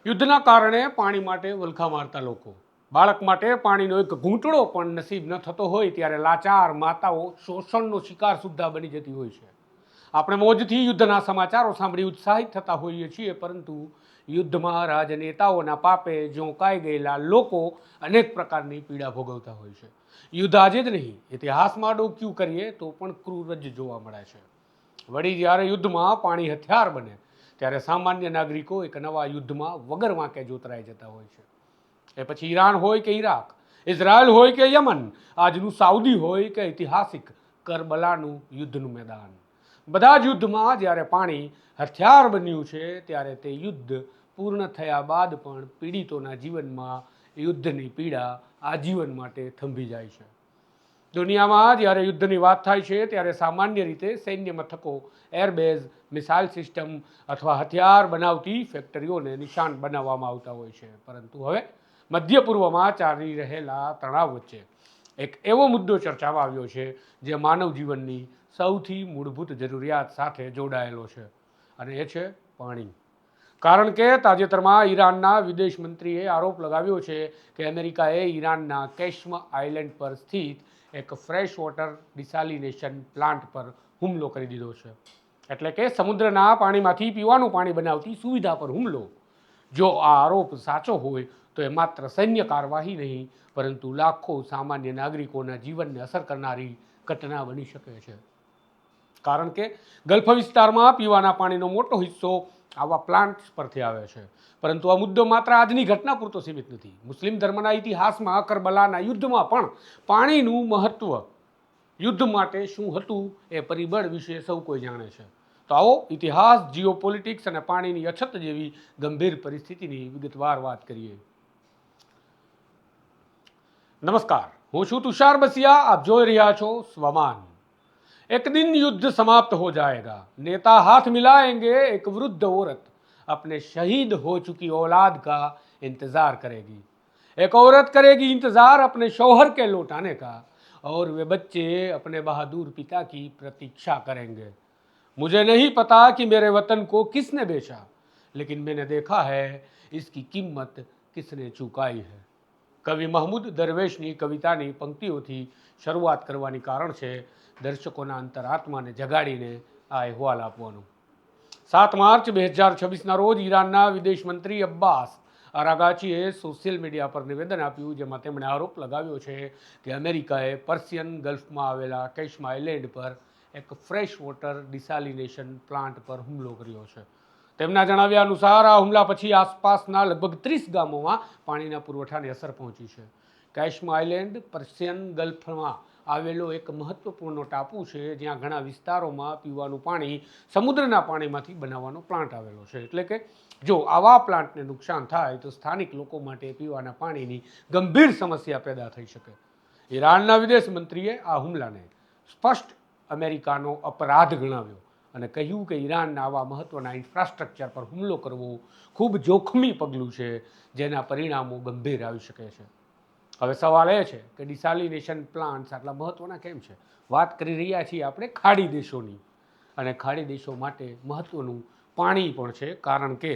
યુદ્ધના કારણે પાણી માટે વલખા મારતા લોકો, બાળક માટે પાણીનો એક ઘૂંટડો પણ નસીબ ન થતો હોય ત્યારે લાચાર માતાઓ શોષણનો શિકાર સુદ્ધા બની જતી હોય છે. આપણે મોજથી યુદ્ધના સમાચારો સાંભળી ઉત્સાહિત થતા હોઈએ છીએ, પરંતુ યુદ્ધમાં રાજનેતાઓના પાપે ઝોંકાઈ ગયેલા લોકો અનેક પ્રકારની પીડા ભોગવતા હોય છે. યુદ્ધ આજે જ નહીં, ઇતિહાસમાં ડોક્યું કરીએ તો પણ ક્રૂર જ જોવા મળે છે. વળી જ્યારે યુદ્ધમાં પાણી હથિયાર બને ત્યારે સામાન્ય નાગરિકો એક નવા યુદ્ધમાં વગર વાંકે જોતરાઈ જતા હોય છે. એ પછી ઈરાન હોય કે ઈરાક, ઇઝરાયલ હોય કે યમન, આજનું સાઉદી હોય કે ઐતિહાસિક કરબલાનું યુદ્ધનું મેદાન, બધા જ યુદ્ધમાં જ્યારે પાણી હથિયાર બન્યું છે ત્યારે તે યુદ્ધ પૂર્ણ થયા બાદ પણ પીડિતોના જીવનમાં યુદ્ધની પીડા આજીવન માટે થંભી જાય છે. દુનિયામાં જ્યારે યુદ્ધની વાત થાય છે ત્યારે સામાન્ય રીતે સૈન્ય મથકો, એરબેઝ, મિસાઇલ સિસ્ટમ અથવા હથિયાર બનાવતી ફેક્ટરીઓને નિશાન બનાવવામાં આવતા હોય છે. પરંતુ હવે મધ્ય પૂર્વમાં ચાલી રહેલા તણાવ વચ્ચે એક એવો મુદ્દો ચર્ચામાં આવ્યો છે જે માનવ જીવનની સૌથી મૂળભૂત જરૂરિયાત સાથે જોડાયેલો છે, અને એ છે પાણી. કારણ કે તાજેતરમાં ઈરાનના વિદેશ મંત્રીએ આરોપ લગાવ્યો છે કે અમેરિકાએ ઈરાનના કેશ્મ આઇલેન્ડ પર સ્થિત એક ફ્રેશ વોટર ડિસાલિનેશન પ્લાન્ટ પર હુમલો કરી દીધો છે. એટલે કે સમુદ્રના પાણીમાંથી પીવાનું પાણી બનાવતી સુવિધા પર હુમલો. જો આ આરોપ સાચો હોય તો એ માત્ર સૈન્ય કાર્યવાહી નહીં, પરંતુ લાખો સામાન્ય નાગરિકોના જીવનને અસર કરનારી ઘટના બની શકે છે. કારણ કે ગલ્ફ વિસ્તારમાં પીવાના પાણીનો મોટો હિસ્સો આવા પ્લાન્ટ્સ પરથી આવે છે. પરંતુ આ મુદ્દો માત્ર આજની ઘટના પૂરતો સીમિત નથી. મુસ્લિમ ધર્મના ઇતિહાસમાં કરબલાના યુદ્ધમાં પણ પાણીનું મહત્વ, યુદ્ધ માટે શું હતું એ પરિબળ વિશે સૌ કોઈ જાણે છે. તો આવો ઇતિહાસ, જીઓપોલિટિક્સ અને પાણીની અછત જેવી ગંભીર પરિસ્થિતિની વિગતવાર વાત કરીએ. નમસ્કાર, હું છું તુષાર બસિયા, આપ જોઈ રહ્યા છો સ્વમાન. एक दिन युद्ध समाप्त हो जाएगा, नेता हाथ मिलाएंगे, एक वृद्ध औरत अपने शहीद हो चुकी औलाद का इंतजार करेगी. एक औरत करेगी इंतजार अपने शौहर के लौट आने का, और वे बच्चे अपने बहादुर पिता की प्रतीक्षा करेंगे. मुझे नहीं पता कि मेरे वतन को किसने बेचा, लेकिन मैंने देखा है इसकी कीमत किसने चुकाई है. કવિ મહમૂદ દરવેશની કવિતાની પંક્તિઓથી શરૂઆત કરવાની કારણ છે દર્શકોના અંતરાત્માને જગાડીને આ અહેવાલ આપવાનો. 7 માર્ચ 2026ના રોજ ઈરાનના વિદેશ મંત્રી અબ્બાસ અરાગાચીએ સોશિયલ મીડિયા પર નિવેદન આપ્યું, જેમાં તેમણે આરોપ લગાવ્યો છે કે અમેરિકાએ પર્શિયન ગલ્ફમાં આવેલા કેશ્મ આઇલેન્ડ પર એક ફ્રેશ વોટર ડિસાલિનેશન પ્લાન્ટ પર હુમલો કર્યો છે. તેમના જણાવ્યા અનુસાર આ હુમલા પછી આસપાસના લગભગ 30 ગામોમાં પાણીના પુરવઠાની અસર પહોંચી છે. કેશ્મ આઇલેન્ડ પર્શિયન ગલ્ફમાં આવેલો એક મહત્વપૂર્ણ ટાપુ છે, જ્યાં ઘણા વિસ્તારોમાં પીવાનું પાણી સમુદ્રના પાણીમાંથી બનાવવાનો પ્લાન્ટ આવેલો છે. એટલે કે જો આવા પ્લાન્ટને નુકસાન થાય તો સ્થાનિક લોકો માટે પીવાના પાણીની ગંભીર સમસ્યા પેદા થઈ શકે. ઈરાનના વિદેશ મંત્રીએ આ હુમલાને સ્પષ્ટ અમેરિકાનો અપરાધ ગણાવ્યો અને કહ્યું કે ઈરાનના આવા મહત્વના ઇન્ફ્રાસ્ટ્રક્ચર પર હુમલો કરવો ખૂબ જોખમી પગલું છે, જેના પરિણામો ગંભીર આવી શકે છે. હવે સવાલ એ છે કે ડિસાલિનેશન પ્લાન્ટ્સ આટલા મહત્વના કેમ છે? વાત કરી રહ્યા છીએ આપણે ખાડી દેશોની, અને ખાડી દેશો માટે મહત્વનું પાણી પણ છે, કારણ કે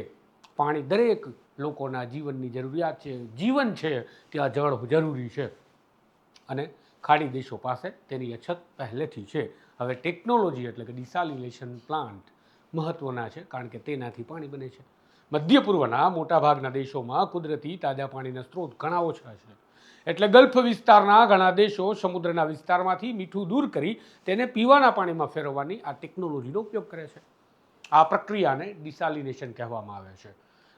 પાણી દરેક લોકોના જીવનની જરૂરિયાત છે. જીવન છે ત્યાં જળ જરૂરી છે, અને ખાડી દેશો પાસે તેની અછત પહેલેથી છે. હવે ટેકનોલોજી એટલે કે ડિસાલિનેશન પ્લાન્ટ મહત્વના છે, કારણ કે તેનાથી પાણી બને છે. મધ્ય પૂર્વના મોટાભાગના દેશોમાં કુદરતી તાજા પાણીના સ્ત્રોત ઘણા ઓછા છે. એટલે ગલ્ફ વિસ્તારના ઘણા દેશો સમુદ્રના વિસ્તારમાંથી મીઠું દૂર કરી તેને પીવાના પાણીમાં ફેરવવાની આ ટેકનોલોજીનો ઉપયોગ કરે છે. આ પ્રક્રિયાને ડિસાલિનેશન કહેવામાં આવે છે.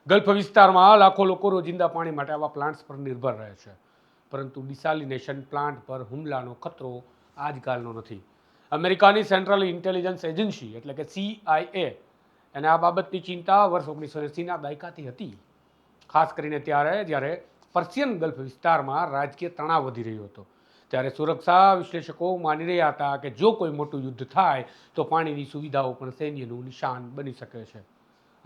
ગલ્ફ વિસ્તારમાં લાખો લોકો રોજિંદા પાણી માટે આવા પ્લાન્ટ્સ પર નિર્ભર રહે છે. પરંતુ ડિસાલિનેશન પ્લાન્ટ પર હુમલાનો ખતરો આજકાલનો નથી. અમેરિકાની સેન્ટ્રલ ઇન્ટેલિજન્સ એજન્સી એટલે કે CIA એને આ બાબતની ચિંતા વર્ષ 1980ના દાયકાથી હતી, ખાસ કરીને જ્યારે પર્શિયન ગલ્ફ વિસ્તારમાં રાજકીય તણાવ વધી રહ્યો હતો. ત્યારે સુરક્ષા વિશ્લેષકો માની રહ્યા હતા કે જો કોઈ મોટું યુદ્ધ થાય તો પાણીની સુવિધાઓ પણ સૈન્યનું નિશાન બની શકે છે.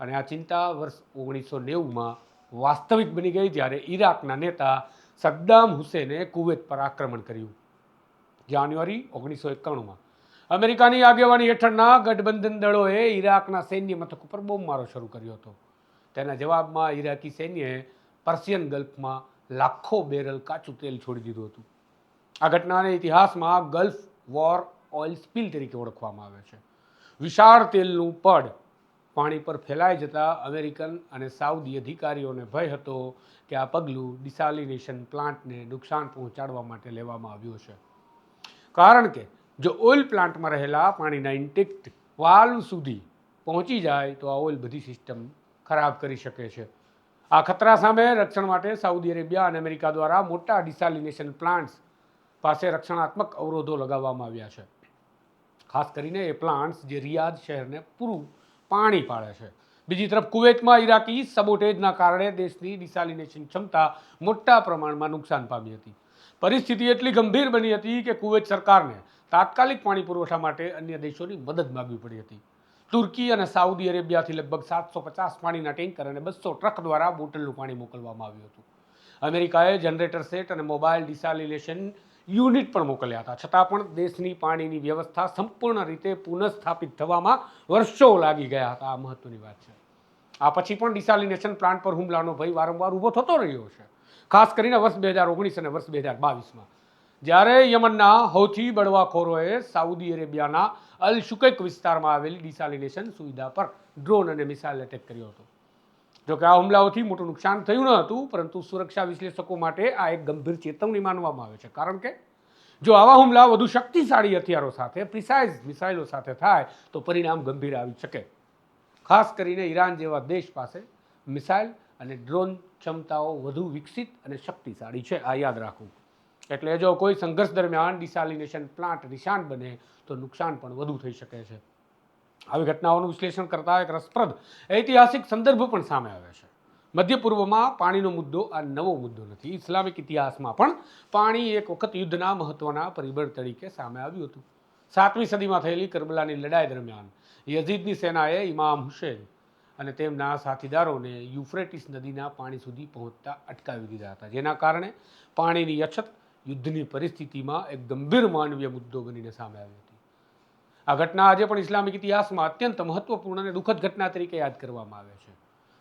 અને આ ચિંતા વર્ષ 1990માં વાસ્તવિક બની ગઈ, જ્યારે ઈરાકના નેતા સદ્દામ હુસેને કુવેત પર આક્રમણ કર્યું. જાન્યુઆરી 1991માં અમેરિકાની આગેવાની હેઠળના ગઠબંધન દળોએ ઈરાકના સૈન્ય મથક ઉપર બોમ્બમારો શરૂ કર્યો હતો. તેના જવાબમાં ઈરાકી સૈન્યએ પર્શિયન ગલ્ફમાં લાખો બેરલ કાચું તેલ છોડી દીધું હતું. આ ઘટનાને ઇતિહાસમાં ગલ્ફ વોર ઓઇલ સ્પિલ તરીકે ઓળખવામાં આવે છે. વિશાળ તેલનું પડ પાણી પર ફેલાઈ જતા અમેરિકન અને સાઉદી અધિકારીઓને ભય હતો કે આ પગલું ડિસાલિનેશન પ્લાન્ટને નુકસાન પહોંચાડવા માટે લેવામાં આવ્યું છે. કારણ કે જો ઓઇલ પ્લાન્ટમાં રહેલા પાણીના ઇન્ટેક્ટ વાલ્વ સુધી પહોંચી જાય તો આ ઓઇલ બધી સિસ્ટમ ખરાબ કરી શકે છે. આ ખતરા સામે રક્ષણ માટે સાઉદી અરેબિયા અને અમેરિકા દ્વારા મોટા ડિસાલિનેશન પ્લાન્ટ્સ પાસે રક્ષણાત્મક અવરોધો લગાવવામાં આવ્યા છે. ખાસ કરીને એ પ્લાન્ટ્સ જે રિયાદ શહેરને પૂરું પાણી પાડે છે. બીજી તરફ કુવૈતમાં ઈરાકી સબોટેજના કારણે દેશની ડિસાલિનેશન ક્ષમતા મોટા પ્રમાણમાં નુકસાન પામી હતી. પરિસ્થિતિ એટલી ગંભીર બની હતી કે કુવૈત સરકારને તાત્કાલિક પાણી પુરવઠા માટે અન્ય દેશોની મદદ માગવી પડી હતી. તુર્કી અને સાઉદી અરેબિયાથી લગભગ 750 પાણીના ટેન્કર અને 200 ટ્રક દ્વારા બોટલનું પાણી મોકલવામાં આવ્યું હતું. અમેરિકાએ જનરેટર સેટ અને મોબાઈલ ડિસાલિનેશન યુનિટ પણ મોકલ્યા હતા. છતાં પણ દેશની પાણીની વ્યવસ્થા સંપૂર્ણ રીતે પુનઃસ્થાપિત થવામાં વર્ષો લાગી ગયા હતા. આ મહત્વની વાત છે. આ પછી પણ ડિસાલિનેશન પ્લાન્ટ પર હુમલાનો ભય વારંવાર ઊભો થતો રહ્યો છે. ખાસ કરીને વર્ષ 2019 અને વર્ષ 2022માં જ્યારે યમનના હૌથી બળવાખોરોએ સાઉદી અરેબિયાના અલ શુકૈક વિસ્તારમાં આવેલી ડિસાલિનેશન સુવિધા પર ડ્રોન અને મિસાઇલ એટેક કર્યો હતો. જોકે આ હુમલાઓથી મોટું નુકસાન થયું ન હતું, પરંતુ સુરક્ષા વિશ્લેષકો માટે આ એક ગંભીર ચેતવણી માનવામાં આવે છે. કારણ કે જો આવા હુમલા વધુ શક્તિશાળી હથિયારો સાથે, પ્રિસાઇઝ મિસાઇલો સાથે થાય તો પરિણામ ગંભીર આવી શકે. ખાસ કરીને ઈરાન જેવા દેશ પાસે મિસાઇલ અને ડ્રોન ક્ષમતાઓ વધુ વિકસિત અને શક્તિશાળી છે. આ યાદ રાખવું. એટલે જો કોઈ સંઘર્ષ દરમિયાન ડિસાલિનેશન પ્લાન્ટ નિશાન બને તો નુકસાન પણ વધુ થઈ શકે છે. આવી ઘટનાઓનું વિશ્લેષણ કરતા એક રસપ્રદ ઐતિહાસિક સંદર્ભ પણ સામે આવે છે. મધ્ય પૂર્વમાં પાણીનો મુદ્દો આ નવો મુદ્દો નથી. ઇસ્લામિક ઇતિહાસમાં પણ પાણી એક વખત યુદ્ધના મહત્વના પરિબળ તરીકે સામે આવ્યું હતું. 7મી સદીમાં થયેલી કરબલાની લડાઈ દરમિયાન યઝીદની સેનાએ ઇમામ હુસેન અને તેમના સાથીદારોને યુફ્રેટિસ નદીના પાણી સુધી પહોંચતા અટકાવી દીધા હતા, જેના કારણે પાણીની અછત યુદ્ધની પરિસ્થિતિમાં એક ગંભીર માનવીય મુદ્દો બનીને સામે આવી હતી. આ ઘટના આજે પણ ઇસ્લામિક ઇતિહાસમાં અત્યંત મહત્વપૂર્ણ અને દુઃખદ ઘટના તરીકે યાદ કરવામાં આવે છે.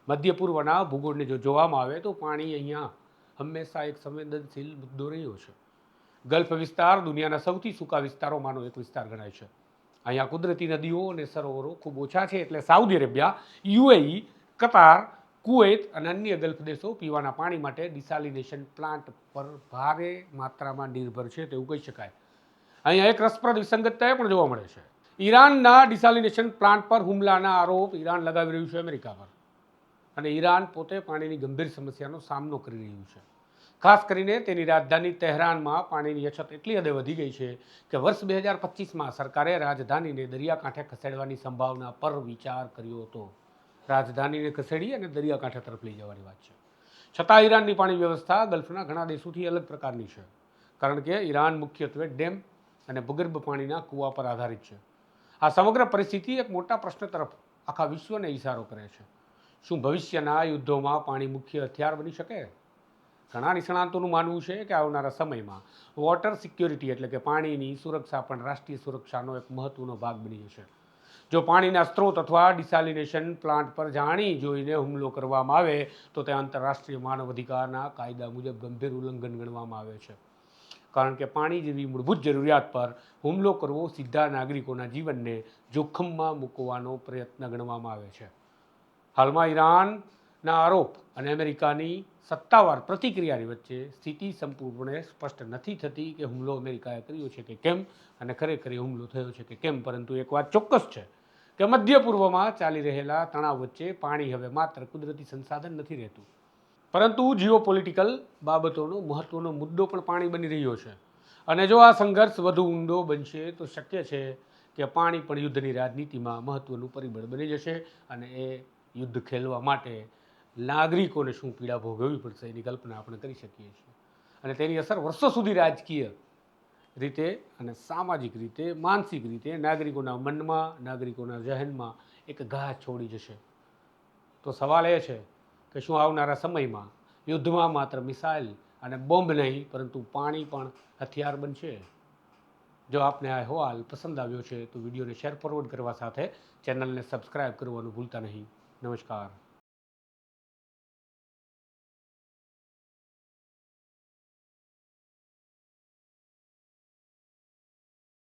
મધ્ય પૂર્વના ભૂગોળને જો જોવામાં આવે તો પાણી અહીંયા હંમેશા એક સંવેદનશીલ મુદ્દો રહ્યો છે. ગલ્ફ વિસ્તાર દુનિયાના સૌથી સૂકા વિસ્તારોમાંનો એક વિસ્તાર ગણાય છે. અહીંયા કુદરતી નદીઓ અને સરોવરો ખૂબ ઓછા છે, એટલે સાઉદી અરેબિયા, યુએઈ, કતાર, કુવૈત અને અન્ય ગલ્ફ દેશો પીવાના પાણી માટે ડિસાલિનેશન પ્લાન્ટ પર ભારે માત્રામાં નિર્ભર છે તેવું કહી શકાય. અહીંયા એક રસપ્રદ વિસંગતતા પણ જોવા મળે છે. ઈરાનના ડિસાલિનેશન પ્લાન્ટ પર હુમલાના આરોપ ઈરાન લગાવી રહ્યું છે અમેરિકા પર, અને ઈરાન પોતે પાણીની ગંભીર સમસ્યાનો સામનો કરી રહ્યું છે. ખાસ કરીને તેની રાજધાની તહેરાનમાં પાણીની અછત એટલી હદે વધી ગઈ છે કે વર્ષ 2025માં સરકારે રાજધાનીને દરિયાકાંઠે ખસેડવાની સંભાવના પર વિચાર કર્યો હતો. રાજધાનીને ખસેડી અને દરિયાકાંઠે તરફ લઈ જવાની વાત છે. છતાં ઈરાનની પાણી વ્યવસ્થા ગલ્ફના ઘણા દેશોથી અલગ પ્રકારની છે, કારણ કે ઈરાન મુખ્યત્વે ડેમ અને ભૂગર્ભ પાણીના કૂવા પર આધારિત છે. આ સમગ્ર પરિસ્થિતિ એક મોટા પ્રશ્ન તરફ આખા વિશ્વને ઇશારો કરે છે. શું ભવિષ્યના યુદ્ધોમાં પાણી મુખ્ય હથિયાર બની શકે? ઘણા નિષ્ણાંતોનું માનવું છે કે આવનારા સમયમાં વોટર સિક્યોરિટી એટલે કે પાણીની સુરક્ષા પણ રાષ્ટ્રીય સુરક્ષાનો એક મહત્વનો ભાગ બની જશે. જો પાણીના સ્ત્રોત અથવા ડિસાલિનેશન પ્લાન્ટ પર જાણી જોઈને હુમલો કરવામાં આવે તો તે આંતરરાષ્ટ્રીય માનવ અધિકારના કાયદા મુજબ ગંભીર ઉલ્લંઘન ગણવામાં આવે છે. કારણ કે પાણી જેવી મૂળભૂત જરૂરિયાત પર હુમલો કરવો સીધા નાગરિકોના જીવનને જોખમમાં મૂકવાનો પ્રયત્ન ગણવામાં આવે છે. હાલમાં ઈરાનના આરોપ અને અમેરિકાની સત્તાવાર પ્રતિક્રિયાની વચ્ચે સ્થિતિ સંપૂર્ણપણે સ્પષ્ટ નથી થતી કે હુમલો અમેરિકાએ કર્યો છે કે કેમ, અને ખરેખર હુમલો થયો છે કે કેમ. પરંતુ એક વાત ચોક્કસ છે કે મધ્ય પૂર્વમાં ચાલી રહેલા તણાવ વચ્ચે પાણી હવે માત્ર કુદરતી સંસાધન નથી રહેતું, પરંતુ જીઓપોલિટિકલ બાબતોનો મહત્વનો મુદ્દો પણ પાણી બની રહ્યો છે. અને જો આ સંઘર્ષ વધુ ઊંડો બનશે તો શક્ય છે કે પાણી પણ યુદ્ધની રાજનીતિમાં મહત્વનું પરિબળ બની જશે, અને એ યુદ્ધ ખેલવા માટે નાગરિકોને શું પીડા ભોગવવી પડશે એની કલ્પના આપણે કરી શકીએ છીએ. અને તેની અસર વર્ષો સુધી રાજકીય રીતે અને સામાજિક રીતે, માનસિક રીતે નાગરિકોના મનમાં, નાગરિકોના જહેનમાં એક ઘા છોડી જશે. તો સવાલ એ છે કે શું આવનારા સમયમાં યુદ્ધમાં માત્ર મિસાઇલ અને બોમ્બ નહીં, પરંતુ પાણી પણ હથિયાર બનશે? જો આપને આ અહેવાલ પસંદ આવ્યો છે તો વિડીયોને શેર ફોરવર્ડ કરવા સાથે ચેનલને સબસ્ક્રાઈબ કરવાનું ભૂલતા નહીં. નમસ્કાર.